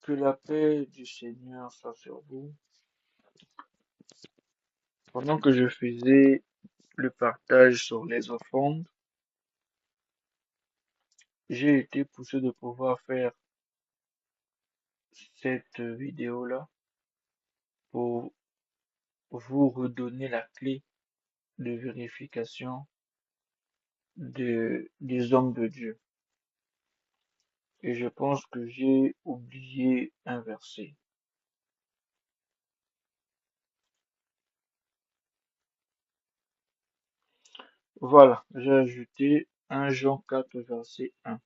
Que la paix du Seigneur soit sur vous. Pendant que je faisais le partage sur les offrandes, j'ai été poussé de pouvoir faire cette vidéo-là pour vous redonner la clé de vérification des hommes de Dieu. Et je pense que j'ai oublié un verset. Voilà, j'ai ajouté 1 Jean 4, verset 1.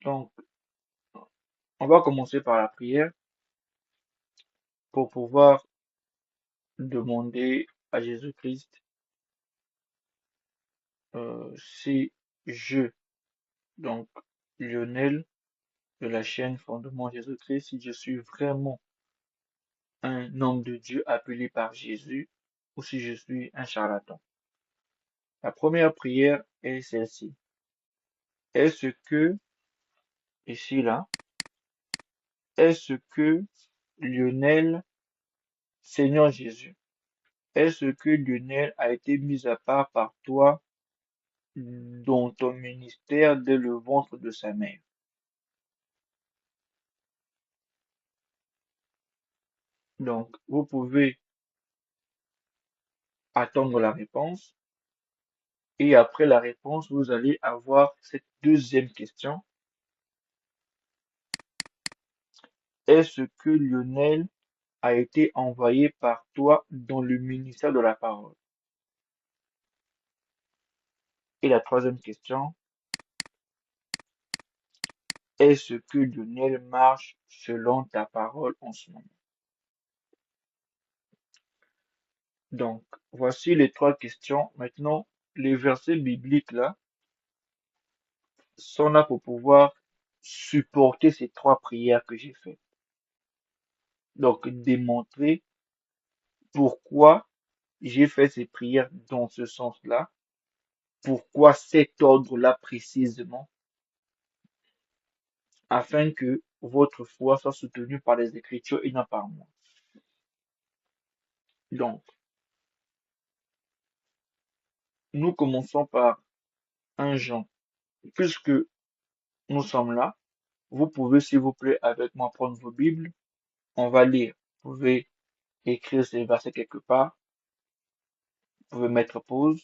Donc, on va commencer par la prière pour pouvoir demander à Jésus-Christ si je, donc Lionel de la chaîne Fondement Jésus-Christ, si je suis vraiment un homme de Dieu appelé par Jésus ou si je suis un charlatan. La première prière est celle-ci. Est-ce que, ici là, est-ce que Lionel, Seigneur Jésus, est-ce que Lionel a été mis à part par toi dans ton ministère dès le ventre de sa mère? Donc, vous pouvez attendre la réponse et après la réponse, vous allez avoir cette deuxième question. Est-ce que Lionel a été envoyé par toi dans le ministère de la parole? Et la troisième question, est-ce que Lionel marche selon ta parole en ce moment? Donc, voici les trois questions. Maintenant, les versets bibliques là sont là pour pouvoir supporter ces trois prières que j'ai faites. Donc, démontrer pourquoi j'ai fait ces prières dans ce sens-là, pourquoi cet ordre-là précisément, afin que votre foi soit soutenue par les Écritures et non par moi. Donc, nous commençons par 1 Jean. Puisque nous sommes là, vous pouvez, s'il vous plaît, avec moi, prendre vos Bibles. On va lire. Vous pouvez écrire ces versets quelque part. Vous pouvez mettre pause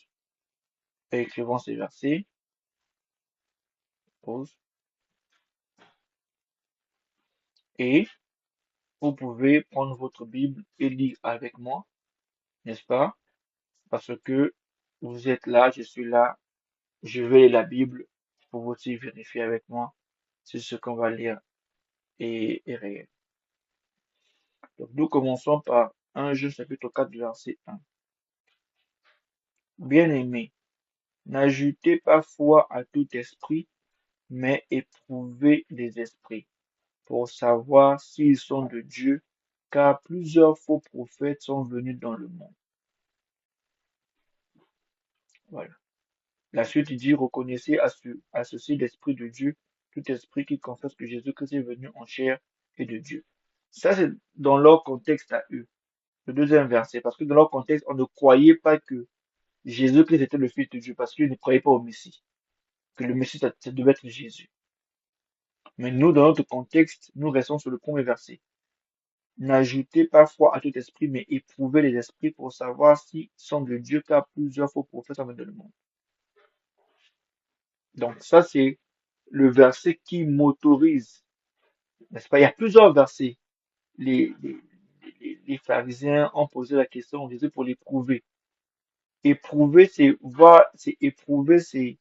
et écrivant ces versets. Pause. Et vous pouvez prendre votre Bible et lire avec moi, n'est-ce pas? Parce que vous êtes là, je suis là, je vais lire la Bible pour vous aussi vérifier avec moi si ce qu'on va lire est réel. Donc, nous commençons par 1 Jean chapitre 4, verset 1. Bien-aimés, n'ajoutez pas foi à tout esprit, mais éprouvez les esprits, pour savoir s'ils sont de Dieu, car plusieurs faux prophètes sont venus dans le monde. Voilà. La suite dit, reconnaissez à ceci l'Esprit de Dieu, tout esprit qui confesse que Jésus-Christ est venu en chair et de Dieu. Ça, c'est dans leur contexte à eux. Le deuxième verset, parce que dans leur contexte, on ne croyait pas que Jésus-Christ était le Fils de Dieu, parce qu'ils ne croyaient pas au Messie, que le Messie, ça devait être Jésus. Mais nous, dans notre contexte, nous restons sur le premier verset. N'ajoutez pas foi à tout esprit, mais éprouvez les esprits pour savoir s'ils sont de Dieu, car plusieurs faux prophètes sont venus dans le monde. Donc ça, c'est le verset qui m'autorise, n'est-ce pas? Il y a plusieurs versets. Les, les, les pharisiens ont posé la question, on disait pour l'éprouver. Éprouver, c'est éprouver, c'est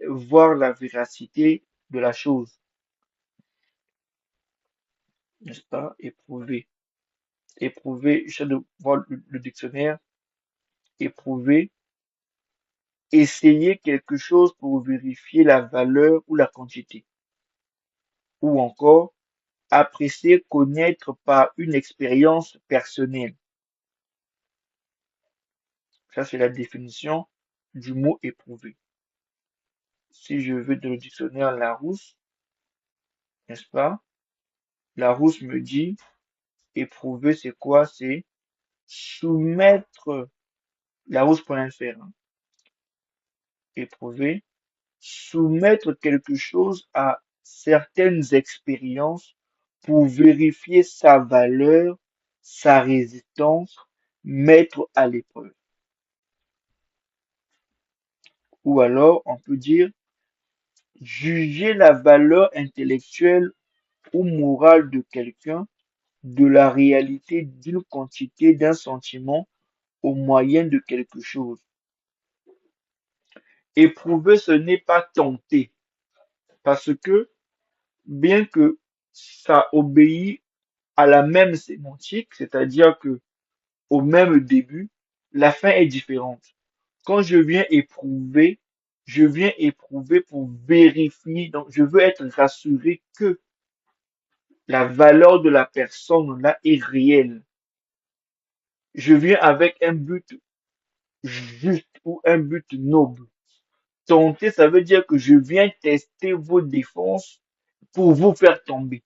voir la véracité de la chose, n'est-ce pas? Éprouver. Éprouver, je de voir le dictionnaire, éprouver, essayer quelque chose pour vérifier la valeur ou la quantité. Ou encore, apprécier, connaître par une expérience personnelle. Ça, c'est la définition du mot éprouver. Si je veux dans le dictionnaire Larousse, n'est-ce pas? Larousse me dit, éprouver, c'est quoi? C'est soumettre, Larousse.fr, hein. Éprouver, soumettre quelque chose à certaines expériences pour vérifier sa valeur, sa résistance, mettre à l'épreuve. Ou alors, on peut dire juger la valeur intellectuelle ou morale de quelqu'un, de la réalité d'une quantité, d'un sentiment au moyen de quelque chose. Éprouver, ce n'est pas tenter, parce que bien que ça obéit à la même sémantique, c'est-à-dire que au même début, la fin est différente. Quand je viens éprouver pour vérifier, donc je veux être rassuré que la valeur de la personne là est réelle. Je viens avec un but juste ou un but noble. Tenter, ça veut dire que je viens tester vos défenses pour vous faire tomber,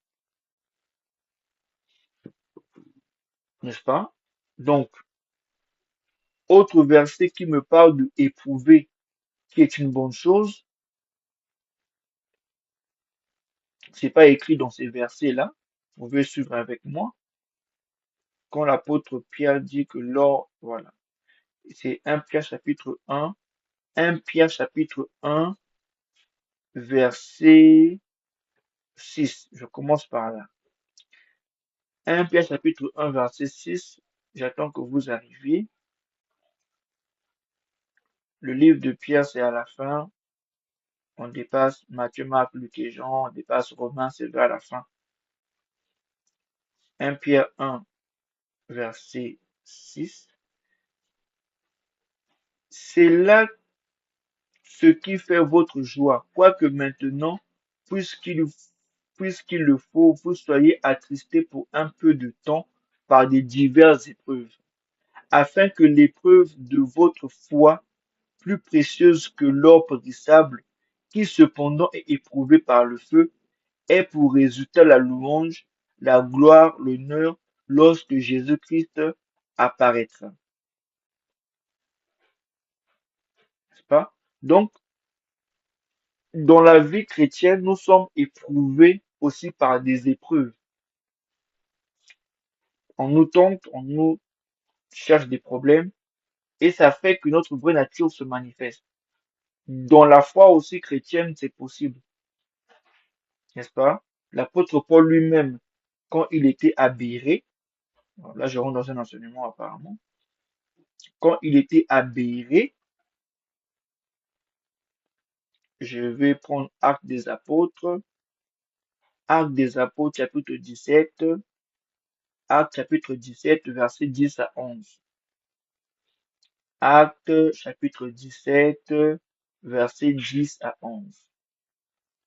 n'est-ce pas? Donc, autre verset qui me parle de éprouver, qui est une bonne chose, c'est pas écrit dans ces versets-là. Vous pouvez suivre avec moi. Quand l'apôtre Pierre dit que l'or, voilà, c'est 1 Pierre chapitre 1, 1 Pierre chapitre 1, verset 6. Je commence par là. 1 Pierre chapitre 1, verset 6. J'attends que vous arriviez. Le livre de Pierre, c'est à la fin. On dépasse Matthieu, Marc, Luc et Jean. On dépasse Romains, c'est vers la fin. 1 Pierre 1, verset 6. C'est là ce qui fait votre joie, quoique maintenant, puisqu'il puisqu'il le faut, vous soyez attristés pour un peu de temps par des diverses épreuves, afin que l'épreuve de votre foi, plus précieuse que l'or périssable, qui cependant est éprouvé par le feu, ait pour résultat la louange, la gloire, l'honneur, lorsque Jésus-Christ apparaîtra. N'est-ce pas? Donc, dans la vie chrétienne, nous sommes éprouvés aussi par des épreuves. On nous tente, on nous cherche des problèmes, et ça fait que notre vraie nature se manifeste. Dans la foi aussi chrétienne, c'est possible, n'est-ce pas? L'apôtre Paul lui-même, quand il était aberré, là je rentre dans un enseignement apparemment, quand il était aberré, je vais prendre Actes des Apôtres chapitre 17, Actes chapitre 17, verset 10 à 11. Actes chapitre 17, verset 10 à 11.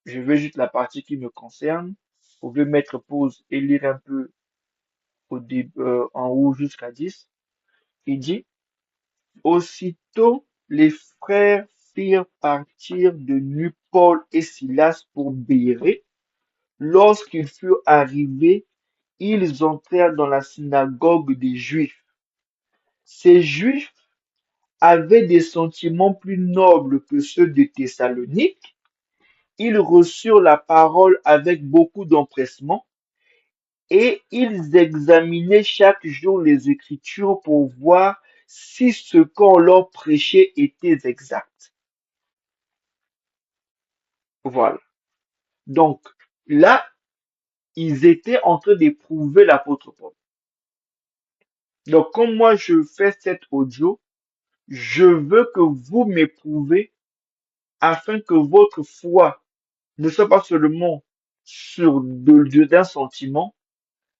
Je veux juste la partie qui me concerne. Vous pouvez mettre pause et lire un peu au début, en haut jusqu'à 10. Il dit, aussitôt les frères firent partir de nu Paul et Silas pour Bérée. Lorsqu'ils furent arrivés, ils entrèrent dans la synagogue des Juifs. Ces Juifs avaient des sentiments plus nobles que ceux de Thessalonique. Ils reçurent la parole avec beaucoup d'empressement et ils examinaient chaque jour les Écritures pour voir si ce qu'on leur prêchait était exact. Voilà. Donc, là, ils étaient en train d'éprouver l'apôtre Paul. Donc, comme moi je fais cet audio, je veux que vous m'éprouvez afin que votre foi ne soit pas seulement sur d'un sentiment,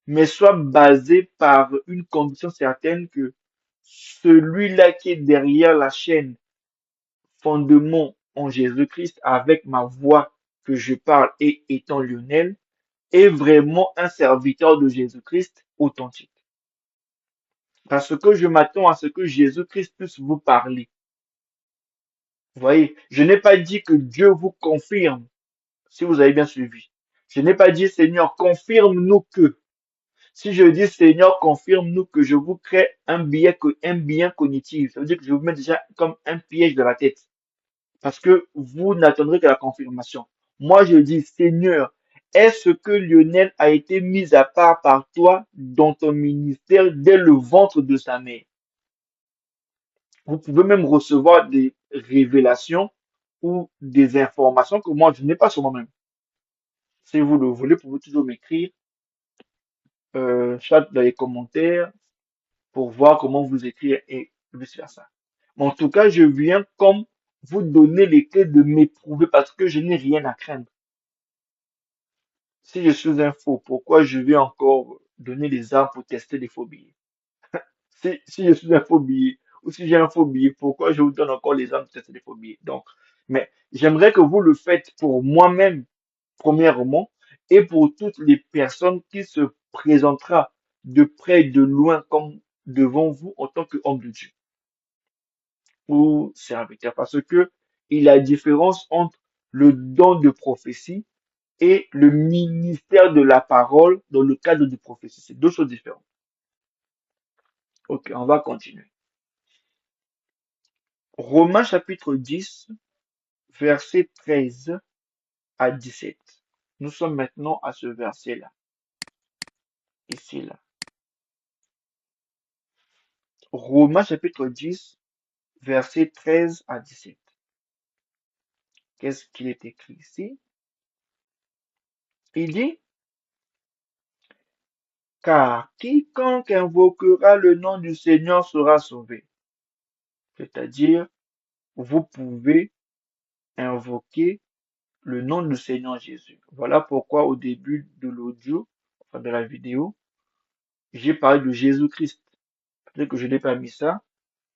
mais soit basée par une condition certaine que celui-là qui est derrière la chaîne fondement en Jésus-Christ avec ma voix que je parle et étant Lionel est vraiment un serviteur de Jésus-Christ authentique. Parce que je m'attends à ce que Jésus-Christ puisse vous parler. Vous voyez, je n'ai pas dit que Dieu vous confirme, si vous avez bien suivi. Je n'ai pas dit, Seigneur, confirme-nous que. Si je dis, Seigneur, confirme-nous que je vous crée un bien cognitif, ça veut dire que je vous mets déjà comme un piège dans la tête. Parce que vous n'attendrez que la confirmation. Moi, je dis, Seigneur, est-ce que Lionel a été mis à part par toi dans ton ministère dès le ventre de sa mère? Vous pouvez même recevoir des révélations ou des informations que moi, je n'ai pas sur moi-même. Si vous le voulez, vous pouvez toujours m'écrire, soit dans les commentaires, pour voir comment vous écrire et vice-versa. Mais en tout cas, je viens comme vous donner les clés de m'éprouver parce que je n'ai rien à craindre. Si je suis un faux, pourquoi je vais encore donner les armes pour tester les faux billets? Si je suis un faux billet, ou si j'ai un faux billet, pourquoi je vous donne encore les armes pour tester les faux billets? Donc, mais j'aimerais que vous le faites pour moi-même, premièrement, et pour toutes les personnes qui se présentera de près et de loin comme devant vous en tant qu'homme de Dieu ou serviteur. Parce que il y a différence entre le don de prophétie et le ministère de la parole dans le cadre de prophétie. C'est deux choses différentes. Ok, on va continuer. Romains chapitre 10, verset 13 à 17. Nous sommes maintenant à ce verset-là, ici, là. Romains chapitre 10, verset 13 à 17. Qu'est-ce qu'il est écrit ici? Il dit, car quiconque invoquera le nom du Seigneur sera sauvé. C'est-à-dire, vous pouvez invoquer le nom du Seigneur Jésus. Voilà pourquoi au début de l'audio, enfin de la vidéo, j'ai parlé de Jésus-Christ. Peut-être que je n'ai pas mis ça,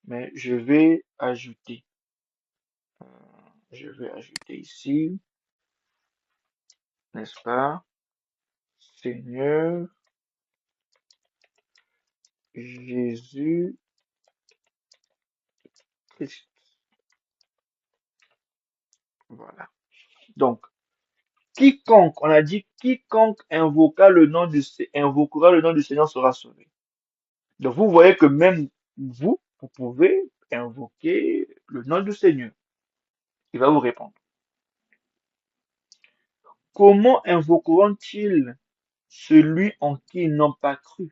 mais je vais ajouter. Je vais ajouter ici, n'est-ce pas? Seigneur Jésus-Christ. Voilà. Donc, quiconque, on a dit quiconque invoquera le nom du Seigneur sera sauvé. Donc, vous voyez que même vous pouvez invoquer le nom du Seigneur. Il va vous répondre. Comment invoqueront-ils celui en qui ils n'ont pas cru?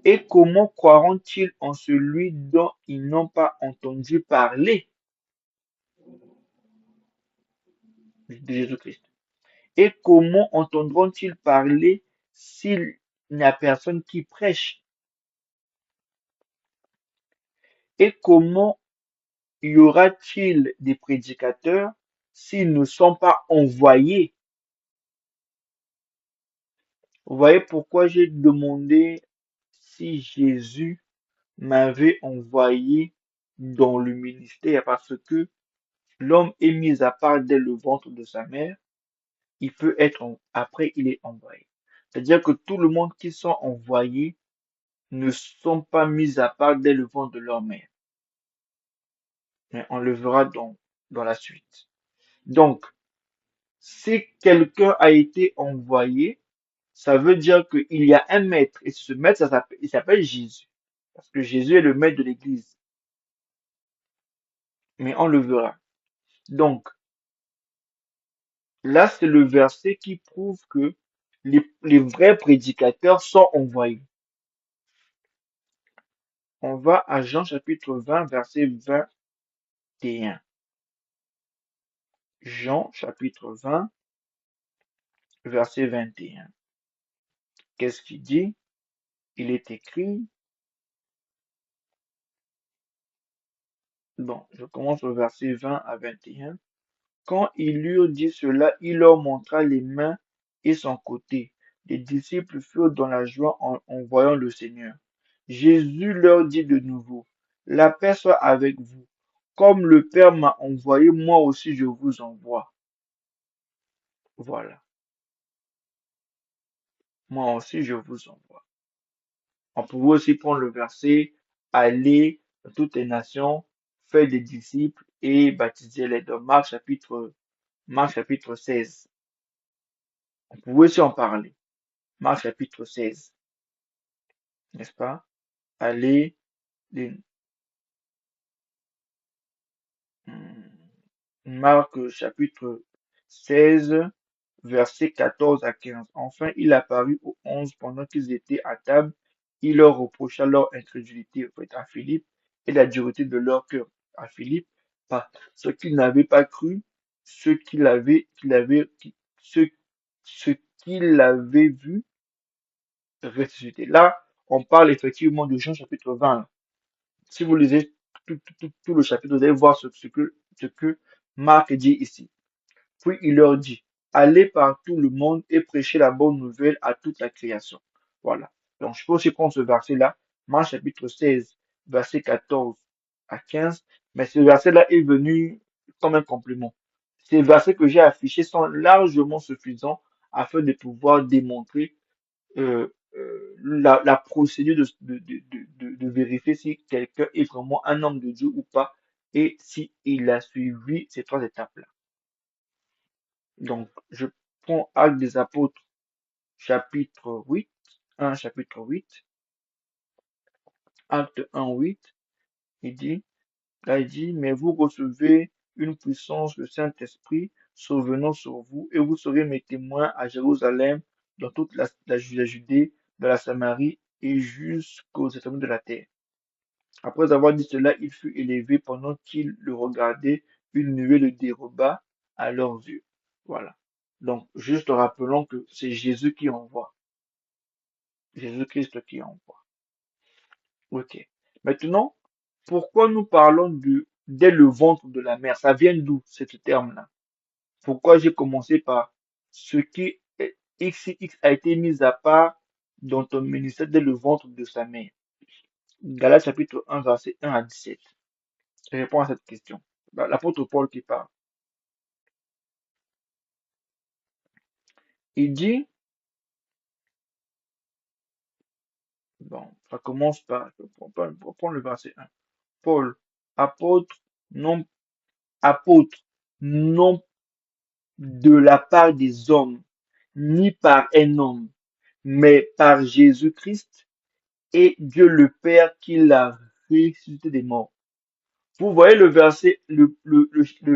Et comment croiront-ils en celui dont ils n'ont pas entendu parler de Jésus-Christ? Et comment entendront-ils parler s'il n'y a personne qui prêche? Et comment y aura-t-il des prédicateurs s'ils ne sont pas envoyés? Vous voyez pourquoi j'ai demandé si Jésus m'avait envoyé dans le ministère, parce que l'homme est mis à part dès le ventre de sa mère, il peut être, après il est envoyé. C'est-à-dire que tout le monde qui sont envoyés ne sont pas mis à part dès le ventre de leur mère. Mais on le verra dans la suite. Donc, si quelqu'un a été envoyé, ça veut dire qu'il y a un maître. Et ce maître, il s'appelle Jésus. Parce que Jésus est le maître de l'Église. Mais on le verra. Donc, là, c'est le verset qui prouve que les vrais prédicateurs sont envoyés. On va à Jean chapitre 20, verset 21. Jean chapitre 20, verset 21. Qu'est-ce qu'il dit? Il est écrit, bon, je commence au verset 20 à 21. Quand ils lui dit cela, il leur montra les mains et son côté. Les disciples furent dans la joie en voyant le Seigneur. Jésus leur dit de nouveau, la paix soit avec vous. Comme le Père m'a envoyé, moi aussi je vous envoie. Voilà. Moi aussi je vous envoie. On pouvait aussi prendre le verset, aller dans toutes les nations, faire des disciples et baptiser les dans Marc chapitre 16. On pouvait aussi en parler. Marc chapitre 16, n'est-ce pas? Allez, les- Marc chapitre 16, versets 14 à 15. Enfin, il apparut aux 11 pendant qu'ils étaient à table. Il leur reprocha leur incrédulité à Philippe et la dureté de leur cœur à Philippe, parce qu'ils n'avaient pas cru ce ce, ce qu'il avait vu ressusciter. Là, on parle effectivement de Jean chapitre 20. Si vous lisez tout le chapitre, vous allez voir ce que Marc dit ici. Puis il leur dit, allez par tout le monde et prêchez la bonne nouvelle à toute la création. Voilà. Donc, je peux aussi prendre ce verset-là, Marc chapitre 16, verset 14 à 15, mais ce verset-là est venu comme un complément. Ces versets que j'ai affichés sont largement suffisants afin de pouvoir démontrer la procédure de vérifier si quelqu'un est vraiment un homme de Dieu ou pas et si il a suivi ces trois étapes-là. Donc, je prends Actes des Apôtres, chapitre 8, 1, chapitre 8, Acte 1, 8, il dit, là, il dit, mais vous recevez une puissance, le Saint-Esprit, survenant sur vous, et vous serez mes témoins à Jérusalem, dans toute la Judée, dans la Samarie, et jusqu'aux extrémités de la terre. Après avoir dit cela, il fut élevé pendant qu'ils le regardaient, une nuée le déroba à leurs yeux. Voilà. Donc, juste rappelons que c'est Jésus qui envoie. Jésus-Christ qui envoie. Ok. Maintenant, pourquoi nous parlons dès le ventre de la mère? Ça vient d'où, ce terme-là? Pourquoi j'ai commencé par ce qui XX a été mis à part dans ton ministère dès le ventre de sa mère? Galates chapitre 1, verset 1 à 17. Je réponds à cette question. L'apôtre Paul qui parle. Il dit, bon, ça commence par, on prend le verset 1. Paul, apôtre, non, apôtre, non de la part des hommes, ni par un homme, mais par Jésus-Christ et Dieu le Père qui l'a ressuscité des morts. Vous voyez le verset, le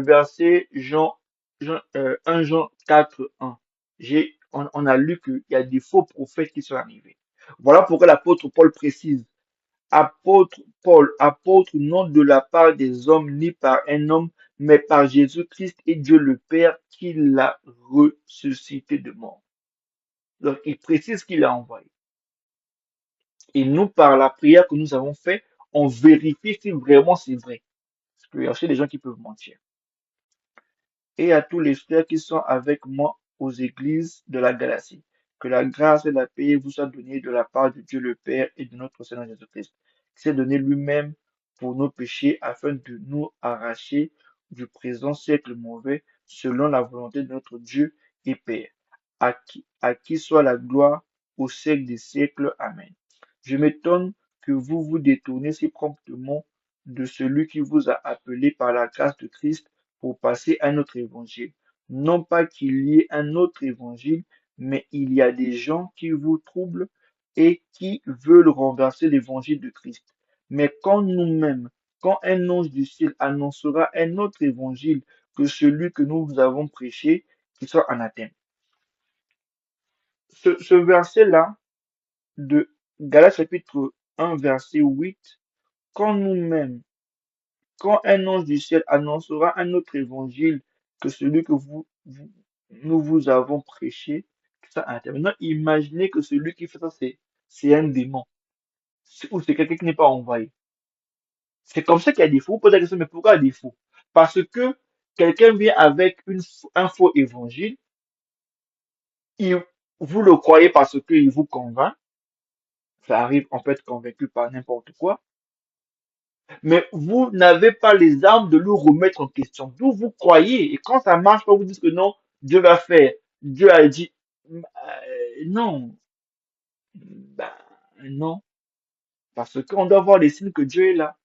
verset Jean 1 Jean 4, 1. On a lu qu'il y a des faux prophètes qui sont arrivés. Voilà pourquoi l'apôtre Paul précise, apôtre Paul, apôtre non de la part des hommes ni par un homme, mais par Jésus-Christ et Dieu le Père qui l'a ressuscité de mort. Donc il précise qu'il a envoyé. Et nous, par la prière que nous avons fait, on vérifie si vraiment c'est vrai. Parce qu'il y a aussi des gens qui peuvent mentir. Et à tous les frères qui sont avec moi aux églises de la Galatie. Que la grâce et la paix vous soient données de la part de Dieu le Père et de notre Seigneur Jésus-Christ, qui s'est donné lui-même pour nos péchés afin de nous arracher du présent siècle mauvais selon la volonté de notre Dieu et Père, à qui soit la gloire au siècle des siècles. Amen. Je m'étonne que vous vous détournez si promptement de celui qui vous a appelé par la grâce de Christ pour passer à un autre évangile. Non pas qu'il y ait un autre évangile, mais il y a des gens qui vous troublent et qui veulent renverser l'évangile de Christ. Mais quand nous-mêmes, quand un ange du ciel annoncera un autre évangile que celui que nous vous avons prêché, qu'il soit anathème. Ce verset-là de Galates chapitre 1, verset 8, quand nous-mêmes, quand un ange du ciel annoncera un autre évangile que celui que nous vous avons prêché, ça maintenant, imaginez que celui qui fait ça, c'est un démon, ou c'est quelqu'un qui n'est pas envoyé. C'est comme ça qu'il y a des faux. Vous posez la question, mais pourquoi il y a des faux? Parce que quelqu'un vient avec un faux évangile, il, vous le croyez parce qu'il vous convainc, ça arrive, on peut être convaincu par n'importe quoi, mais vous n'avez pas les armes de le remettre en question. D'où vous croyez. Et quand ça marche pas, vous dites que non, Dieu va faire. Dieu a dit, non, ben, non. Parce qu'on doit voir les signes que Dieu est là.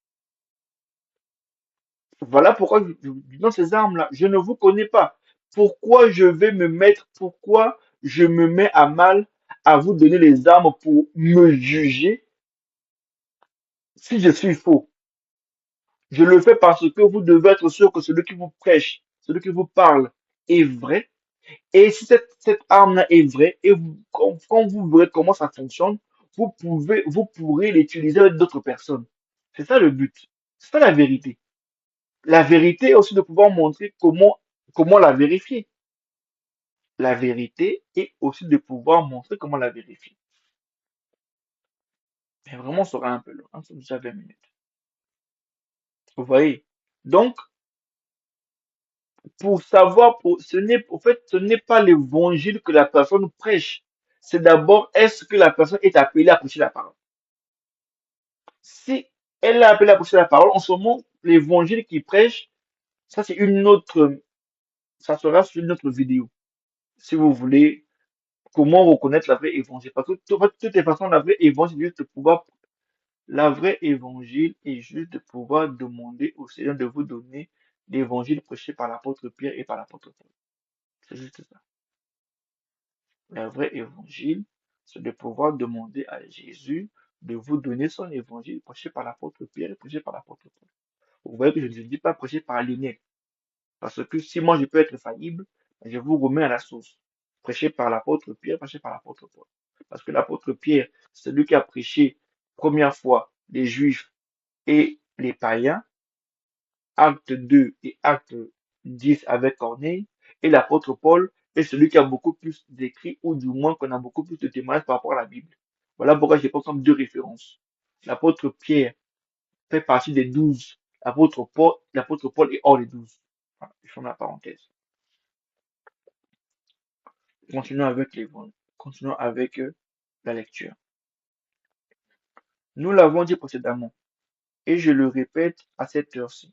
Voilà pourquoi je donne ces armes-là. Je ne vous connais pas. Pourquoi je vais me mettre, pourquoi je me mets à mal à vous donner les armes pour me juger si je suis faux? Je le fais parce que vous devez être sûr que celui qui vous prêche, celui qui vous parle est vrai. Et si cette arme-là est vraie, et quand vous verrez comment ça fonctionne, vous pourrez l'utiliser avec d'autres personnes. C'est ça le but. C'est ça la vérité. La vérité est aussi de pouvoir montrer comment la vérifier. La vérité est aussi de pouvoir montrer comment la vérifier. Mais vraiment, ça sera un peu long, hein, c'est déjà 20 minutes. Vous voyez? Donc, pour savoir, en fait, ce n'est pas l'évangile que la personne prêche. C'est d'abord, est-ce que la personne est appelée à prêcher la parole? Si elle est appelée à prêcher la parole, en ce moment, l'évangile qu'il prêche, ça c'est une autre, ça sera sur une autre vidéo. Si vous voulez, comment reconnaître la vraie évangile? Parce que de toutes les façons, la vraie évangile, c'est juste de pouvoir, la vraie évangile est juste de pouvoir demander au Seigneur de vous donner l'évangile prêché par l'apôtre Pierre et par l'apôtre Paul. C'est juste ça. La vraie évangile, c'est de pouvoir demander à Jésus de vous donner son évangile prêché par l'apôtre Pierre et prêché par l'apôtre Paul. Vous voyez que je ne dis pas prêché par Lionel. Parce que si moi je peux être faillible, je vous remets à la source. Prêché par l'apôtre Pierre, prêché par l'apôtre Paul. Parce que l'apôtre Pierre, c'est lui qui a prêché première fois les Juifs et les païens, acte 2 et acte 10 avec Corneille, et l'apôtre Paul est celui qui a beaucoup plus d'écrits, ou du moins qu'on a beaucoup plus de témoignages par rapport à la Bible. Voilà pourquoi j'ai pas comme deux références. L'apôtre Pierre fait partie des 12. L'apôtre Paul est hors des 12. Voilà, je ferme la parenthèse. Continuons avec continuons avec la lecture. Nous l'avons dit précédemment, et je le répète à cette heure-ci.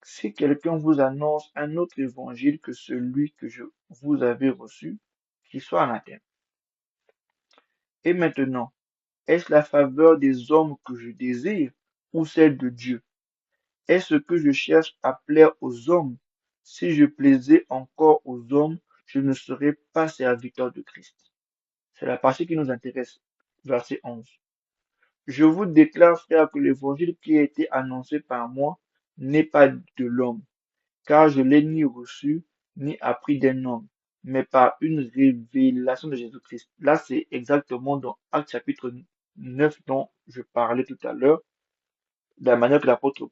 Si quelqu'un vous annonce un autre évangile que celui que vous avez reçu, qu'il soit anathème. Et maintenant, est-ce la faveur des hommes que je désire ou celle de Dieu? Est-ce que je cherche à plaire aux hommes? Si je plaisais encore aux hommes, je ne serais pas serviteur de Christ. C'est la partie qui nous intéresse, verset 11. Je vous déclare, frère, que l'évangile qui a été annoncé par moi n'est pas de l'homme, car je l'ai ni reçu, ni appris d'un homme, mais par une révélation de Jésus-Christ. Là, c'est exactement dans Actes chapitre 9 dont je parlais tout à l'heure, de la manière que l'apôtre,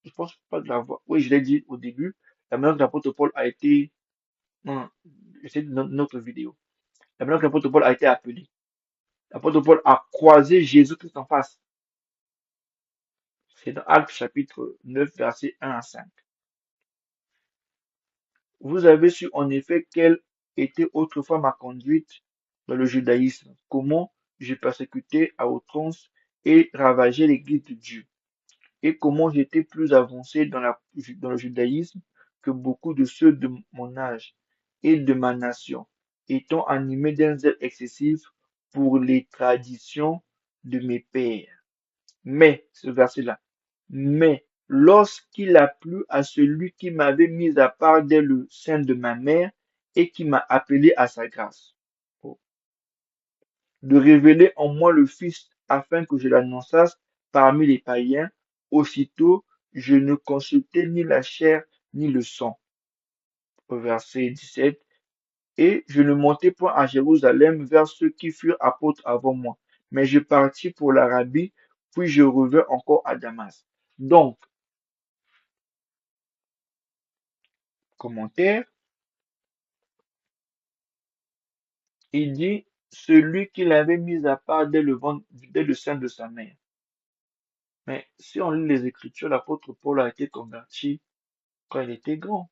je pense pas de la voix, oui, je l'ai dit au début, la manière que l'apôtre Paul a été, non, c'est notre vidéo, la manière que l'apôtre Paul a été appelé. L'apôtre Paul a croisé Jésus-Christ en face. C'est dans Actes chapitre 9, versets 1 à 5. Vous avez su en effet quelle était autrefois ma conduite dans le judaïsme, comment je persécutais à outrance et ravageais l'église de Dieu, et comment j'étais plus avancé dans le judaïsme que beaucoup de ceux de mon âge et de ma nation, étant animé d'un zèle excessif pour les traditions de mes pères. Mais, ce verset-là, mais lorsqu'il a plu à celui qui m'avait mis à part dès le sein de ma mère et qui m'a appelé à sa grâce, oh, de révéler en moi le Fils afin que je l'annonçasse parmi les païens, aussitôt je ne consultai ni la chair ni le sang. Au verset 17, et je ne montai point à Jérusalem vers ceux qui furent apôtres avant moi, mais je partis pour l'Arabie, puis je revins encore à Damas. Donc, commentaire, il dit celui qui l'avait mis à part dès le sein de sa mère. Mais si on lit les Écritures, l'apôtre Paul a été converti quand il était grand.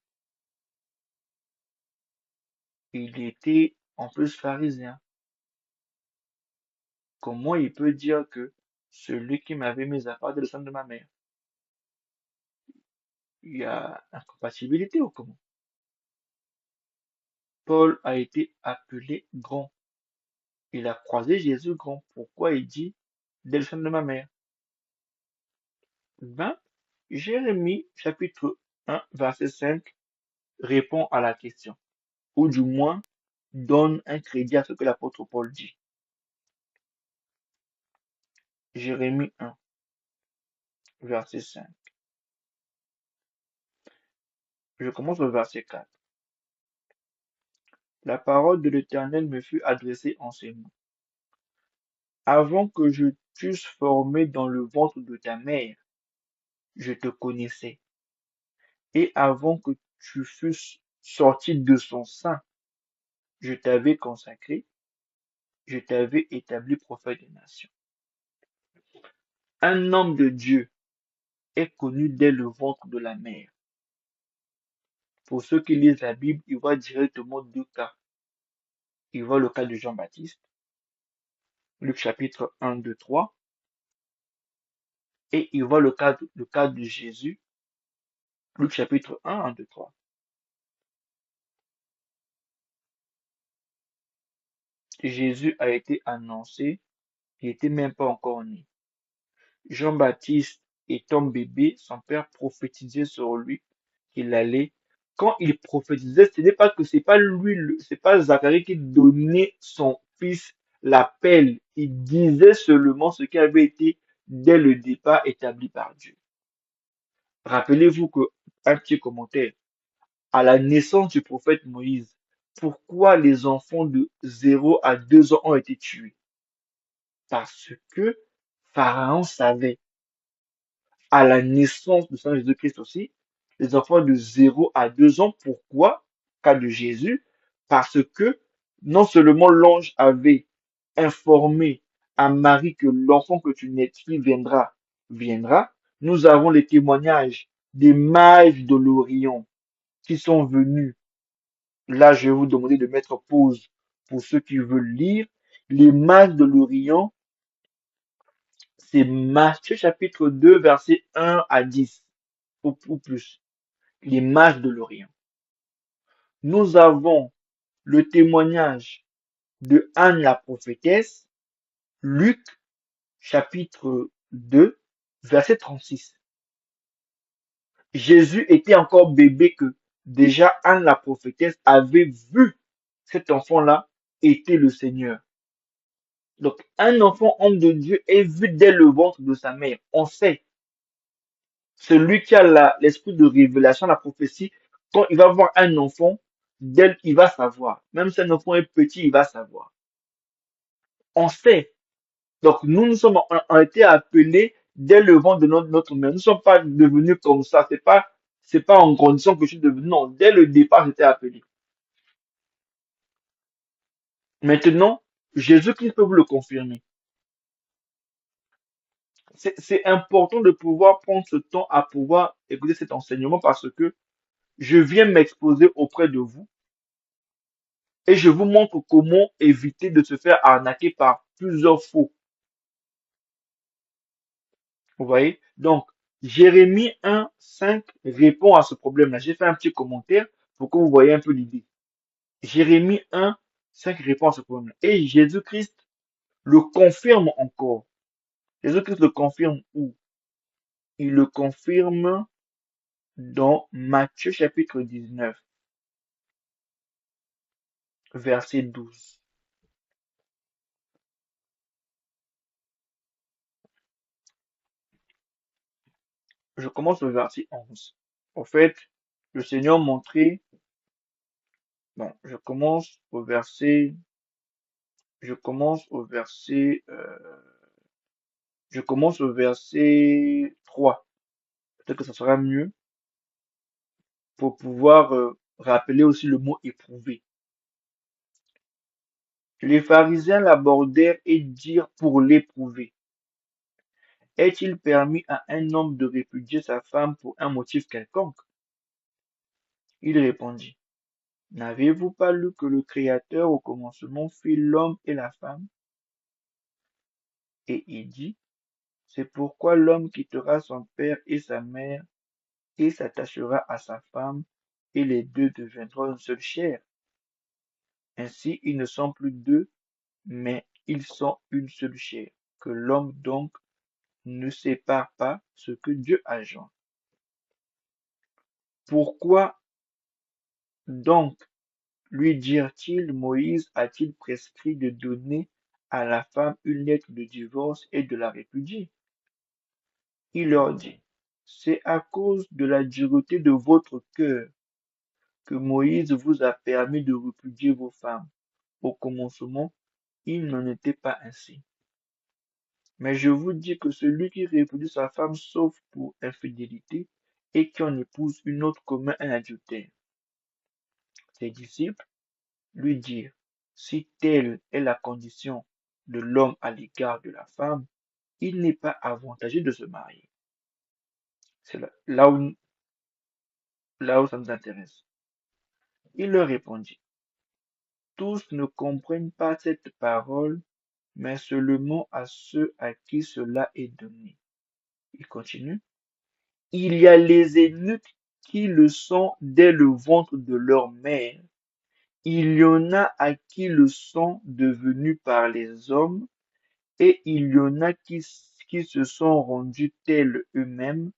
Il était en plus pharisien. Comment il peut dire que celui qui m'avait mis à part dès le sein de ma mère? Il y a incompatibilité ou comment? Paul a été appelé grand. Il a croisé Jésus grand. Pourquoi il dit dès le sein de ma mère? Ben, Jérémie, chapitre 1, verset 5, répond à la question, ou du moins donne un crédit à ce que l'apôtre Paul dit. Jérémie 1, verset 5. Je commence au verset 4. La parole de l'Éternel me fut adressée en ces mots. Avant que je t'eusse formé dans le ventre de ta mère, je te connaissais. Et avant que tu fusses sorti de son sein, je t'avais consacré, je t'avais établi prophète des nations. Un homme de Dieu est connu dès le ventre de la mère. Pour ceux qui lisent la Bible, ils voient directement deux cas. Ils voient le cas de Jean-Baptiste, Luc chapitre 1, 2, 3, et ils voient le cas de Jésus, Luc chapitre 1, 1, 2, 3. Jésus a été annoncé, il n'était même pas encore né. Jean-Baptiste étant bébé, son père prophétisait sur lui qu'il allait. Quand il prophétisait, ce n'est pas que c'est pas lui, c'est pas Zacharie qui donnait son fils l'appel. Il disait seulement ce qui avait été dès le départ établi par Dieu. Rappelez-vous que, un petit commentaire, à la naissance du prophète Moïse, pourquoi les enfants de 0 à 2 ans ont été tués? Parce que Pharaon savait, à la naissance de Saint Jésus-Christ aussi, les enfants de 0 à 2 ans. Pourquoi? Cas de Jésus, parce que non seulement l'ange avait informé à Marie que l'enfant que tu naîtras viendra, nous avons les témoignages des mages de l'Orient qui sont venus. Là, je vais vous demander de mettre pause pour ceux qui veulent lire. Les mages de l'Orient, c'est Matthieu chapitre 2, verset 1 à 10 ou plus. Les mages de l'Orient. Nous avons le témoignage de Anne la prophétesse, Luc chapitre 2, verset 36. Jésus était encore bébé que déjà Anne la prophétesse avait vu cet enfant-là était le Seigneur. Donc, un enfant homme de Dieu est vu dès le ventre de sa mère. On sait, celui qui a l'esprit de révélation, la prophétie, quand il va voir un enfant, il va savoir. Même si un enfant est petit, il va savoir. On sait. Donc, nous sommes, on a été appelés dès le ventre de notre mère. Nous ne sommes pas devenus comme ça. C'est pas en grandissant que je suis devenu. Non, dès le départ, j'étais appelé. Maintenant, Jésus-Christ peut vous le confirmer. C'est important de pouvoir prendre ce temps à pouvoir écouter cet enseignement parce que je viens m'exposer auprès de vous et je vous montre comment éviter de se faire arnaquer par plusieurs faux. Vous voyez? Donc, Jérémie 1, 5 répond à ce problème-là. J'ai fait un petit commentaire pour que vous voyez un peu l'idée. Jérémie 1, 5 répond à ce problème-là. Et Jésus-Christ le confirme encore. Jésus-Christ le confirme où? Il le confirme dans Matthieu chapitre 19, verset 12. Je commence au verset 11. En fait, le Seigneur montrait, bon, je commence au verset, je commence au verset 3. Peut-être que ça sera mieux pour pouvoir rappeler aussi le mot éprouver. Les pharisiens l'abordèrent et dirent pour l'éprouver. Est-il permis à un homme de répudier sa femme pour un motif quelconque? Il répondit, n'avez-vous pas lu que le Créateur au commencement fit l'homme et la femme? Et il dit, c'est pourquoi l'homme quittera son père et sa mère et s'attachera à sa femme, et les deux deviendront une seule chair. Ainsi, ils ne sont plus deux, mais ils sont une seule chair. Que l'homme donc ne sépare pas ce que Dieu a joint. Pourquoi donc, lui dirent-ils, Moïse a-t-il prescrit de donner à la femme une lettre de divorce et de la répudier? Il leur dit, c'est à cause de la dureté de votre cœur que Moïse vous a permis de répudier vos femmes. Au commencement, il n'en était pas ainsi. Mais je vous dis que celui qui répudie sa femme sauf pour infidélité et qui en épouse une autre commet un adultère. Ses disciples lui dirent, si telle est la condition de l'homme à l'égard de la femme, il n'est pas avantageux de se marier. C'est là où ça nous intéresse. Il leur répondit, tous ne comprennent pas cette parole, mais seulement à ceux à qui cela est donné. Il continue. Il y a les eunuques qui le sont dès le ventre de leur mère. Il y en a à qui le sont devenus par les hommes, et il y en a qui se sont rendus tels eux-mêmes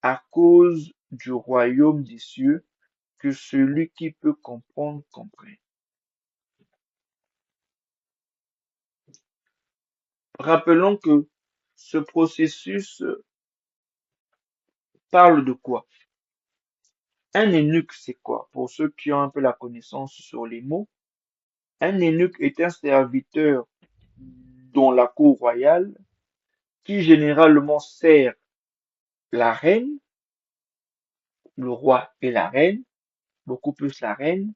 à cause du royaume des cieux, que celui qui peut comprendre comprenne. Rappelons que ce processus parle de quoi? Un eunuque, c'est quoi? Pour ceux qui ont un peu la connaissance sur les mots, un eunuque est un serviteur dans la cour royale qui généralement sert la reine, le roi et la reine, beaucoup plus la reine,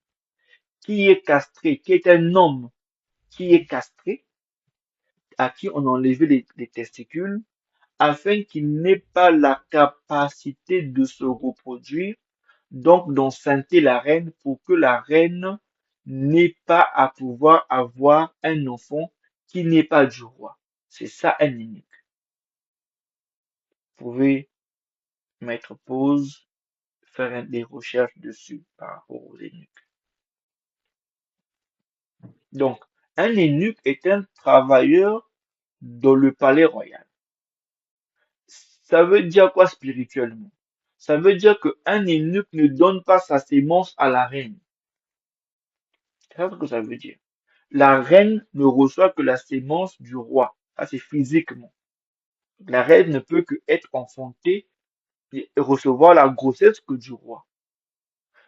qui est castré, qui est un homme qui est castré, à qui on a enlevé les testicules, afin qu'il n'ait pas la capacité de se reproduire, donc d'enceinte la reine pour que la reine n'ait pas à pouvoir avoir un enfant qui n'est pas du roi. C'est ça un eunuque. Vous pouvez mettre pause, faire des recherches dessus par rapport aux eunuques. Donc, un eunuque est un travailleur dans le palais royal. Ça veut dire quoi spirituellement? Ça veut dire qu'un eunuque ne donne pas sa sémence à la reine. C'est ça ce que ça veut dire. La reine ne reçoit que la sémence du roi. Ça, c'est physiquement. La reine ne peut que être enfantée et recevoir la grossesse que du roi.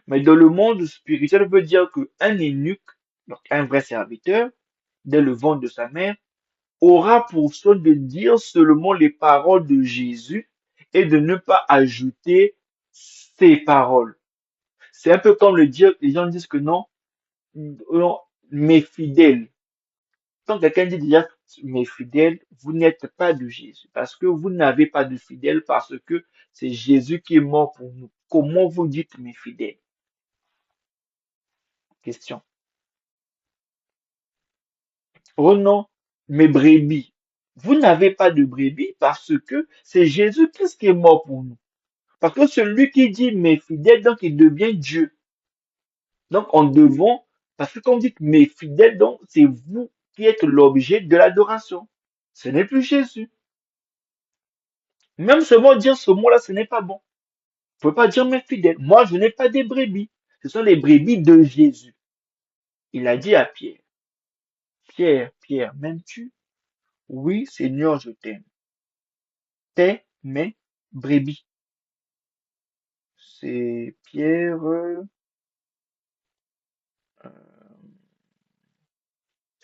Mais dans le monde spirituel, ça veut dire qu'un eunuque, donc un vrai serviteur, dès le ventre de sa mère, aura pour soin de dire seulement les paroles de Jésus et de ne pas ajouter ses paroles. C'est un peu comme le dire, les gens disent que non, non, mes fidèles. Quand quelqu'un dit déjà mes fidèles, vous n'êtes pas de Jésus parce que vous n'avez pas de fidèles parce que c'est Jésus qui est mort pour nous. Comment vous dites mes fidèles? Question. Oh non, mes brebis. Vous n'avez pas de brebis parce que c'est Jésus-Christ qui est mort pour nous. Parce que celui qui dit mes fidèles, donc il devient Dieu. Donc en devant, parce que quand vous dites mes fidèles, donc c'est vous qui êtes l'objet de l'adoration. Ce n'est plus Jésus. Même dire ce mot-là, ce n'est pas bon. Vous ne pouvez pas dire mes fidèles. Moi, je n'ai pas des brebis. Ce sont les brebis de Jésus. Il a dit à Pierre, Pierre, Pierre, m'aimes-tu? Oui, Seigneur, je t'aime. T'es mes brebis. C'est Pierre,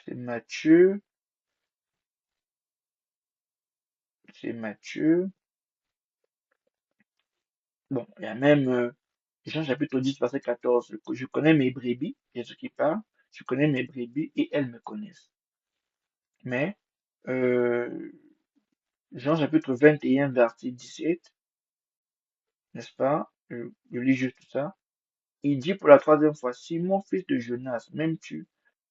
c'est Matthieu, c'est Matthieu. Bon, il y a même Jean chapitre 10, verset 14. Je connais mes brebis, Jésus qui parle. Je connais mes brebis et elles me connaissent. Mais euh, Jean chapitre 21, verset 17, n'est-ce pas? Je lis juste ça. Il dit pour la troisième fois, Simon, fils de Jonas, m'aimes-tu?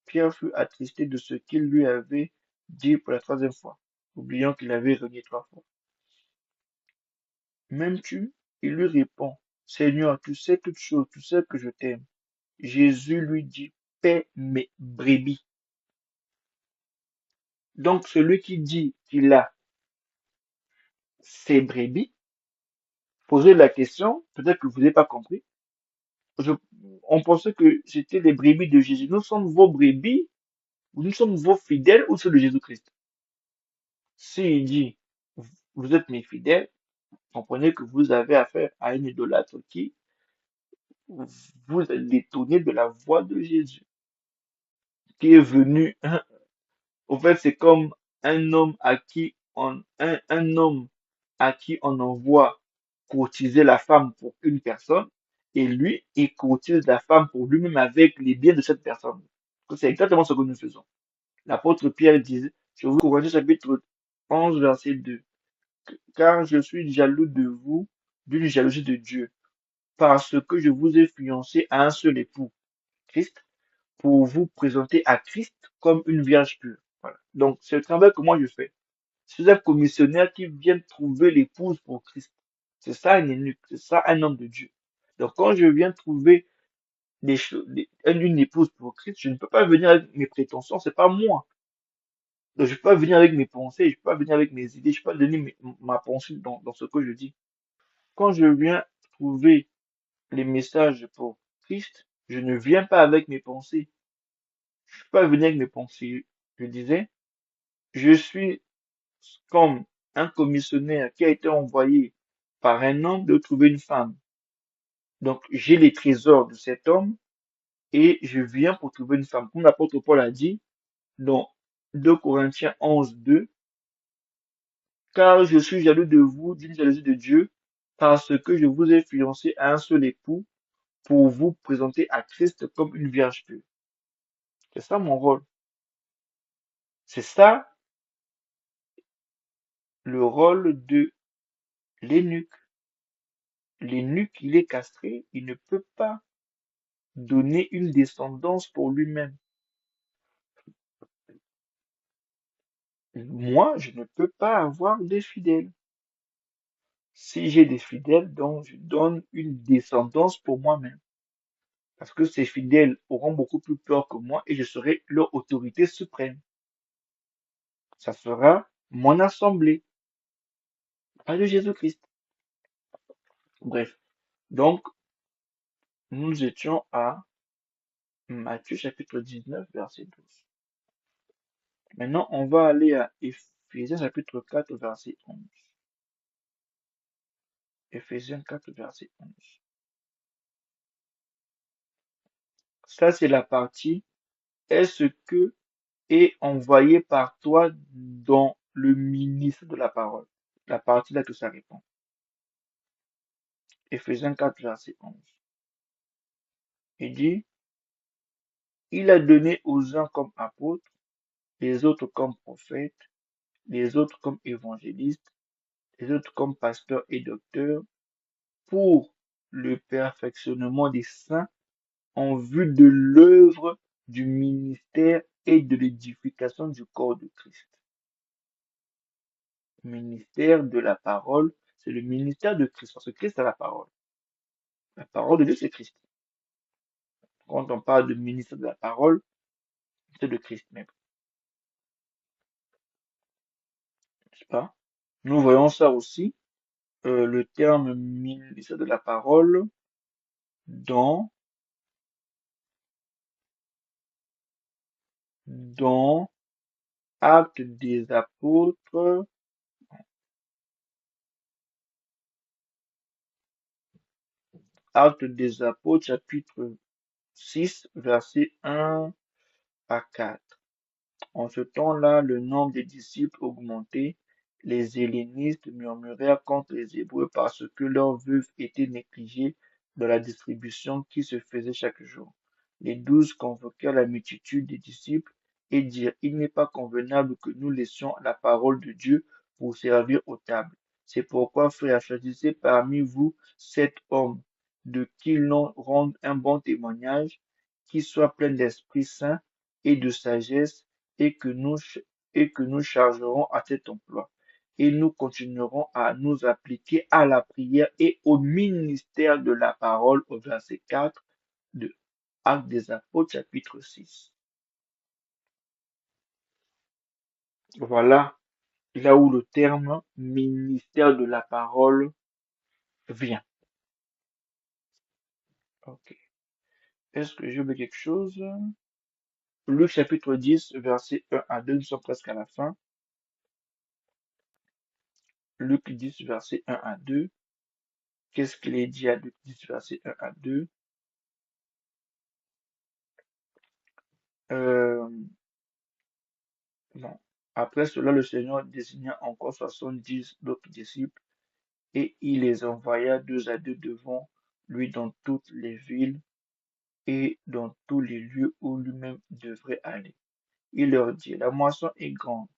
Pierre fut attristé de ce qu'il lui avait dit pour la troisième fois, oubliant qu'il avait renié trois fois. M'aimes-tu? Il lui répond, Seigneur, tu sais toutes choses, tu sais que je t'aime. Jésus lui dit, paie mes brebis. Donc celui qui dit qu'il a ses brebis Posez la question, peut-être que vous n'avez pas compris. Je- on pensait que c'était les brebis de Jésus. Nous sommes vos brebis, ou nous sommes vos fidèles, ou ceux de Jésus-Christ. S'il dit, vous êtes mes fidèles, comprenez que vous avez affaire à une idolâtre qui vous détourné de la voix de Jésus, qui est venu. Au fait, c'est comme un homme à qui on envoie courtiser la femme pour une personne, et lui, il courtise la femme pour lui-même avec les biens de cette personne. C'est exactement ce que nous faisons. L'apôtre Pierre disait, je vous Corinthiens chapitre 11, verset 2, car je suis jaloux de vous d'une jalousie de Dieu, parce que je vous ai fiancé à un seul époux, Christ, pour vous présenter à Christ comme une vierge pure. Voilà. Donc, c'est le travail que moi je fais. C'est un commissionnaire qui vient trouver l'épouse pour Christ. C'est ça un eunuque, c'est ça un homme de Dieu. Donc, quand je viens trouver une épouse pour Christ, je ne peux pas venir avec mes prétentions, c'est pas moi. Donc, je peux pas venir avec mes pensées, je peux pas venir avec mes idées, je peux pas donner ma pensée dans ce que je dis. Quand je viens trouver les messages pour Christ, je ne viens pas avec mes pensées. Je peux pas venir avec mes pensées. Je disais, je suis comme un commissionnaire qui a été envoyé par un homme de trouver une femme. Donc, j'ai les trésors de cet homme et je viens pour trouver une femme. Comme l'apôtre Paul a dit dans 2 Corinthiens 11, 2, car je suis jaloux de vous d'une jalousie de Dieu, parce que je vous ai fiancé à un seul époux pour vous présenter à Christ comme une vierge pure. C'est ça mon rôle. C'est ça le rôle de l'eunuque. L'eunuque, il est castré, il ne peut pas donner une descendance pour lui-même. Moi, je ne peux pas avoir des fidèles. Si j'ai des fidèles, donc je donne une descendance pour moi-même. Parce que ces fidèles auront beaucoup plus peur que moi et je serai leur autorité suprême. Ça sera mon assemblée, pas de Jésus-Christ. Bref. Donc, nous étions à Matthieu chapitre 19, verset 12. Maintenant, on va aller à Éphésiens chapitre 4, verset 11. Éphésiens 4, verset 11. Ça, c'est la partie est-ce que est envoyé par toi dans le ministre de la parole. La partie là que ça répond. Éphésiens 4, verset 11. Il dit, il a donné aux uns comme apôtres, les autres comme prophètes, les autres comme évangélistes, les autres comme pasteurs et docteurs, pour le perfectionnement des saints en vue de l'œuvre du ministère et de l'édification du corps de Christ. Ministère de la parole, c'est le ministère de Christ, parce que Christ a la parole. La parole de Dieu, c'est Christ. Quand on parle de ministère de la parole, c'est de Christ même, n'est-ce pas? Nous voyons ça aussi, le terme ministère de la parole dans, dans Actes des Apôtres, Actes des Apôtres, chapitre 6, versets 1 à 4. En ce temps-là, le nombre des disciples augmentait. Les hellénistes murmurèrent contre les Hébreux parce que leurs veuves étaient négligées dans la distribution qui se faisait chaque jour. Les 12 convoquèrent la multitude des disciples et dirent, il n'est pas convenable que nous laissions la parole de Dieu pour servir aux tables. C'est pourquoi, frères, choisissez parmi vous 7 hommes de qui l'on rende un bon témoignage, qui soient pleins d'Esprit Saint et de sagesse, et que nous, et que nous chargerons à cet emploi. Et nous continuerons à nous appliquer à la prière et au ministère de la parole au verset 4 de Actes des Apôtres chapitre 6. Voilà là où le terme ministère de la parole viens. Ok. Est-ce que j'ai oublié quelque chose? Luc chapitre 10, verset 1 à 2, nous sommes presque à la fin. Luc 10, verset 1 à 2. Qu'est-ce qu'il est dit à Luc 10, verset 1 à 2? Euh, bon. Après cela, le Seigneur désigna encore 70 d'autres disciples et il les envoya deux à deux devant lui dans toutes les villes et dans tous les lieux où lui-même devrait aller. Il leur dit, la moisson est grande,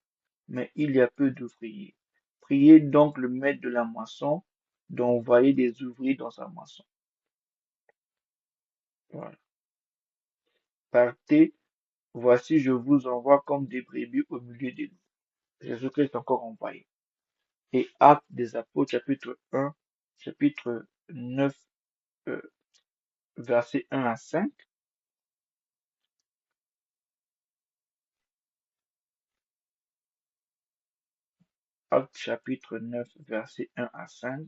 mais il y a peu d'ouvriers. Priez donc le maître de la moisson d'envoyer des ouvriers dans sa moisson. Voilà. Partez, voici je vous envoie comme des brebis au milieu des loups. Jésus-Christ est encore envoyé. Et Actes des Apôtres, chapitre 1, chapitre 9, euh, verset 1 à 5. Actes chapitre 9, verset 1 à 5.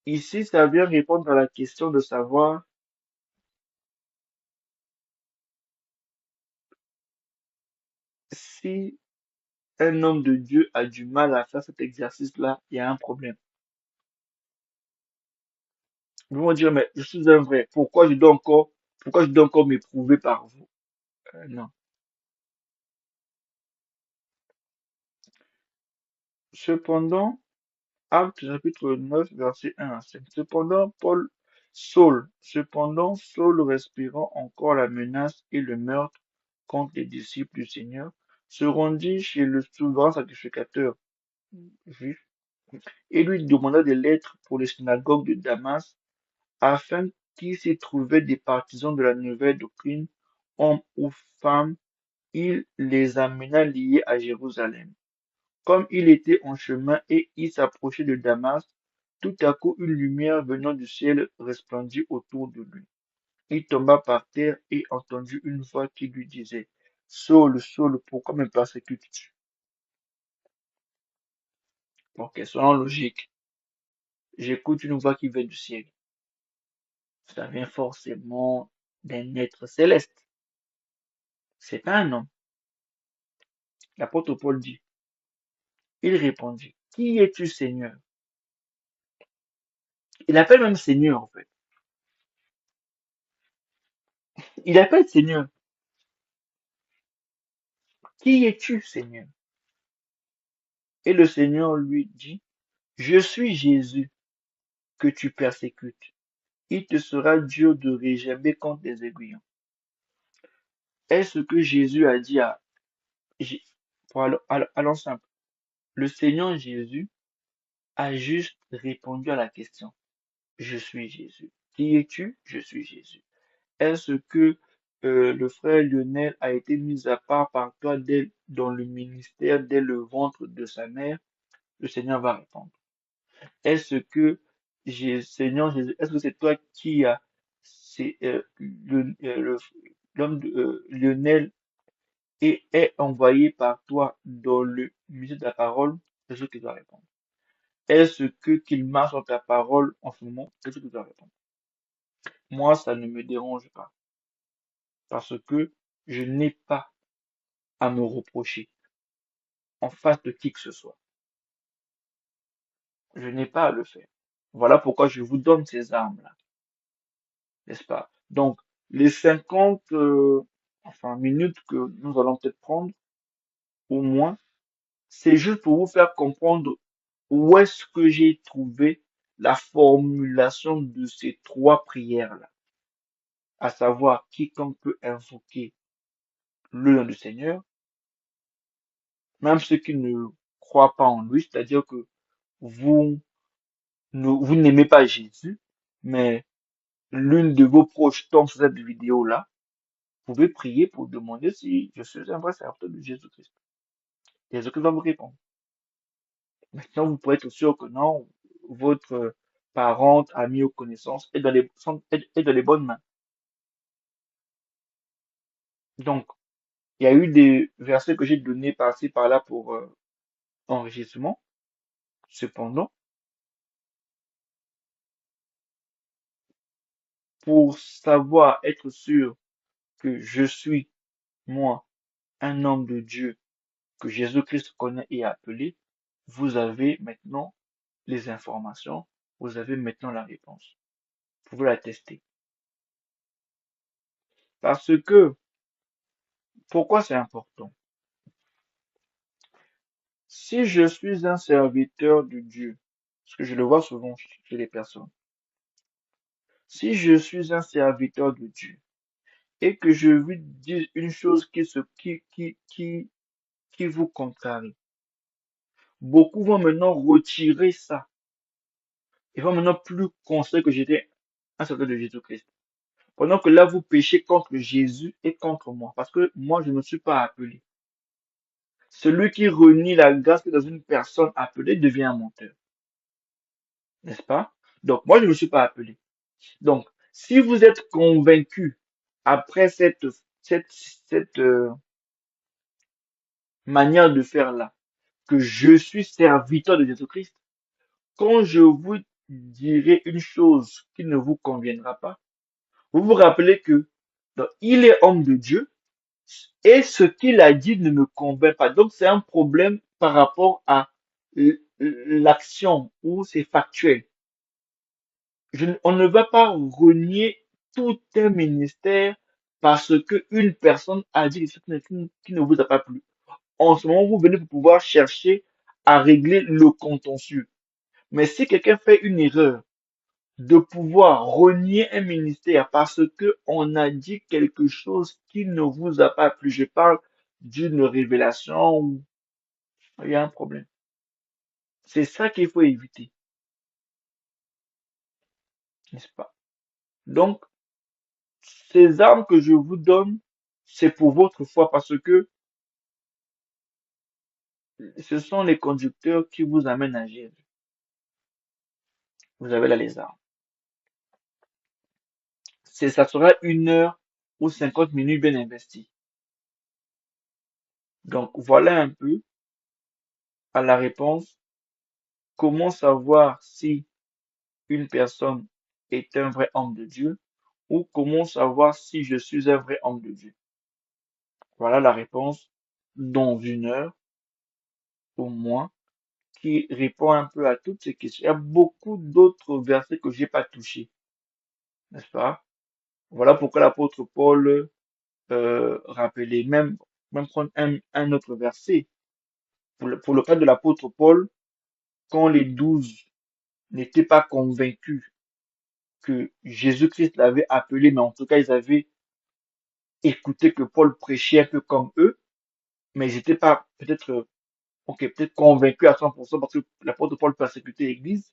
Ici, ça vient répondre à la question de savoir si un homme de Dieu a du mal à faire cet exercice-là, il y a un problème. Ils vont dire, mais je suis un vrai, pourquoi je dois encore m'éprouver par vous? Non. Cependant, Actes chapitre 9, verset 1 à 5. Cependant, Saul, respirant encore la menace et le meurtre contre les disciples du Seigneur, se rendit chez le souverain sacrificateur juif et lui demanda des lettres pour les synagogues de Damas, afin qu'il s'y trouvait des partisans de la nouvelle doctrine, hommes ou femmes, il les amena liés à Jérusalem. Comme il était en chemin et il s'approchait de Damas, tout à coup une lumière venant du ciel resplendit autour de lui. Il tomba par terre et entendit une voix qui lui disait, Saul, Saul, pourquoi me persécutes-tu? Ok, selon logique, j'écoute une voix qui vient du ciel. Ça vient forcément d'un être céleste. C'est pas un homme. L'apôtre Paul dit. Il répondit, qui es-tu, Seigneur? Il appelle même Seigneur, en fait. Il appelle Seigneur. Qui es-tu, Seigneur? Et le Seigneur lui dit, je suis Jésus que tu persécutes. Il te sera dur de réjamber contre les aiguillons. Est-ce que Jésus a dit à... Allons simple. Le Seigneur Jésus a juste répondu à la question. Je suis Jésus. Qui es-tu? Je suis Jésus. Est-ce que le frère Lionel a été mis à part par toi dans le ministère dès le ventre de sa mère? Le Seigneur va répondre. Est-ce que Seigneur Jésus, est-ce que c'est toi qui as l'homme Lionel et est envoyé par toi dans le ministère de la parole? C'est ce qu'il doit répondre. Est-ce que qu'il marche dans ta parole en ce moment? C'est ce qu'il doit répondre. Moi, ça ne me dérange pas parce que je n'ai pas à me reprocher en face de qui que ce soit. Je n'ai pas à le faire. Voilà pourquoi je vous donne ces armes-là, n'est-ce pas? Donc, les 50 minutes que nous allons peut-être prendre, au moins, c'est juste pour vous faire comprendre où est-ce que j'ai trouvé la formulation de ces trois prières-là. À savoir, quiconque peut invoquer le nom du Seigneur, même ceux qui ne croient pas en lui, c'est-à-dire que vous vous n'aimez pas Jésus, mais l'une de vos proches tombe sur cette vidéo-là, vous pouvez prier pour demander si je suis un vrai serviteur de Jésus-Christ. Jésus-Christ va vous répondre. Maintenant, vous pouvez être sûr que non, votre parente, ami ou connaissance est dans les bonnes mains. Donc, il y a eu des versets que j'ai donnés par-ci, par-là pour enregistrement. Cependant, pour savoir, être sûr que je suis, moi, un homme de Dieu que Jésus-Christ connaît et a appelé, vous avez maintenant les informations, vous avez maintenant la réponse. Vous pouvez la tester. Parce que, pourquoi c'est important? Si je suis un serviteur de Dieu, parce que je le vois souvent chez les personnes, si je suis un serviteur de Dieu et que je vous dis une chose qui vous contrarie, beaucoup vont maintenant retirer ça. Ils vont maintenant plus considérer que j'étais un serviteur de Jésus-Christ. Pendant que là, vous péchez contre Jésus et contre moi, parce que moi, je ne me suis pas appelé. Celui qui renie la grâce qui est dans une personne appelée devient un menteur, n'est-ce pas? Donc, moi, je ne me suis pas appelé. Donc, si vous êtes convaincu après cette manière de faire là, que je suis serviteur de Jésus-Christ, quand je vous dirai une chose qui ne vous conviendra pas, vous vous rappelez que donc, il est homme de Dieu et ce qu'il a dit ne me convainc pas. Donc, c'est un problème par rapport à l'action ou c'est factuel. On ne va pas renier tout un ministère parce que une personne a dit quelque chose qui ne vous a pas plu. En ce moment, vous venez pour pouvoir chercher à régler le contentieux. Mais si quelqu'un fait une erreur de pouvoir renier un ministère parce que on a dit quelque chose qui ne vous a pas plu, je parle d'une révélation où il y a un problème. C'est ça qu'il faut éviter, n'est-ce pas? Donc, ces armes que je vous donne, c'est pour votre foi parce que ce sont les conducteurs qui vous amènent à Jésus. Vous avez là les armes. Ça sera 1 heure ou 50 minutes bien investies. Donc, voilà un peu à la réponse. Comment savoir si une personne est un vrai homme de Dieu ou comment savoir si je suis un vrai homme de Dieu? Voilà la réponse dans 1 heure au moins qui répond un peu à toutes ces questions. Il y a beaucoup d'autres versets que j'ai pas touchés, n'est-ce pas? Voilà pourquoi l'apôtre Paul rappelait même prendre un autre verset. Pour le cas de l'apôtre Paul, quand les 12 n'étaient pas convaincus que Jésus-Christ l'avait appelé, mais en tout cas, ils avaient écouté que Paul prêchait un peu comme eux, mais ils n'étaient pas peut-être, ok, peut-être convaincus à 100% parce que l'apôtre Paul persécutait l'Église,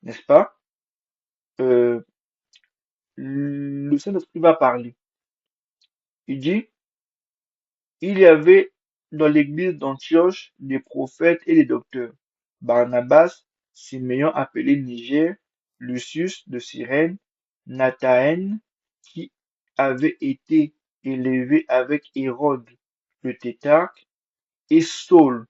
n'est-ce pas? Euh, le Saint-Esprit va parler. Il dit, il y avait dans l'église d'Antioche des prophètes et des docteurs. Barnabas, Siméon appelé Niger, Lucius de Cyrène, Nathaën qui avait été élevé avec Hérode le tétrarque, et Saul,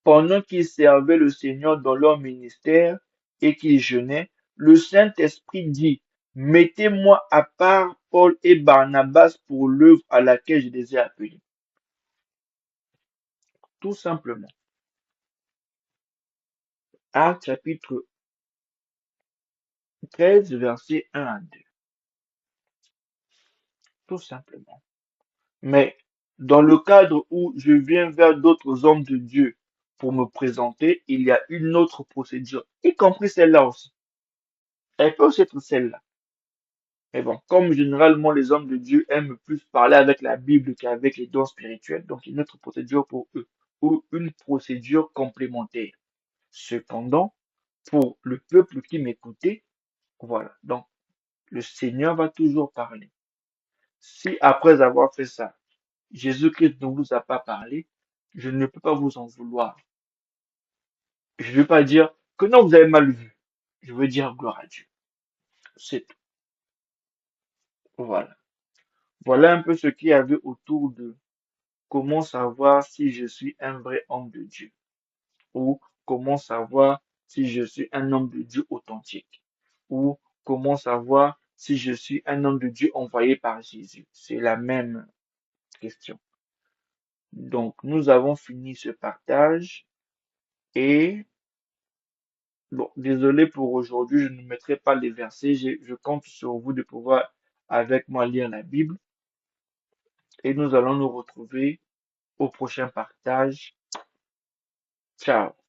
pendant qu'ils servaient le Seigneur dans leur ministère et qu'ils jeûnaient, le Saint-Esprit dit, mettez-moi à part Paul et Barnabas pour l'œuvre à laquelle je les ai appelés. Tout simplement. Actes chapitre 13, verset 1 à 2. Tout simplement. Mais dans le cadre où je viens vers d'autres hommes de Dieu pour me présenter, il y a une autre procédure, y compris celle-là aussi. Elle peut aussi être celle-là. Mais bon, comme généralement les hommes de Dieu aiment plus parler avec la Bible qu'avec les dons spirituels, donc il y a une autre procédure pour eux, ou une procédure complémentaire. Cependant, pour le peuple qui m'écoutait, voilà. Donc, le Seigneur va toujours parler. Si après avoir fait ça, Jésus-Christ ne vous a pas parlé, je ne peux pas vous en vouloir. Je ne veux pas dire que non, vous avez mal vu. Je veux dire gloire à Dieu. C'est tout. Voilà. Voilà un peu ce qu'il y avait autour de comment savoir si je suis un vrai homme de Dieu ou comment savoir si je suis un homme de Dieu authentique ou comment savoir si je suis un homme de Dieu envoyé par Jésus? C'est la même question. Donc, nous avons fini ce partage et bon, désolé pour aujourd'hui, je ne mettrai pas les versets. Je compte sur vous de pouvoir avec moi lire la Bible et nous allons nous retrouver au prochain partage. Ciao.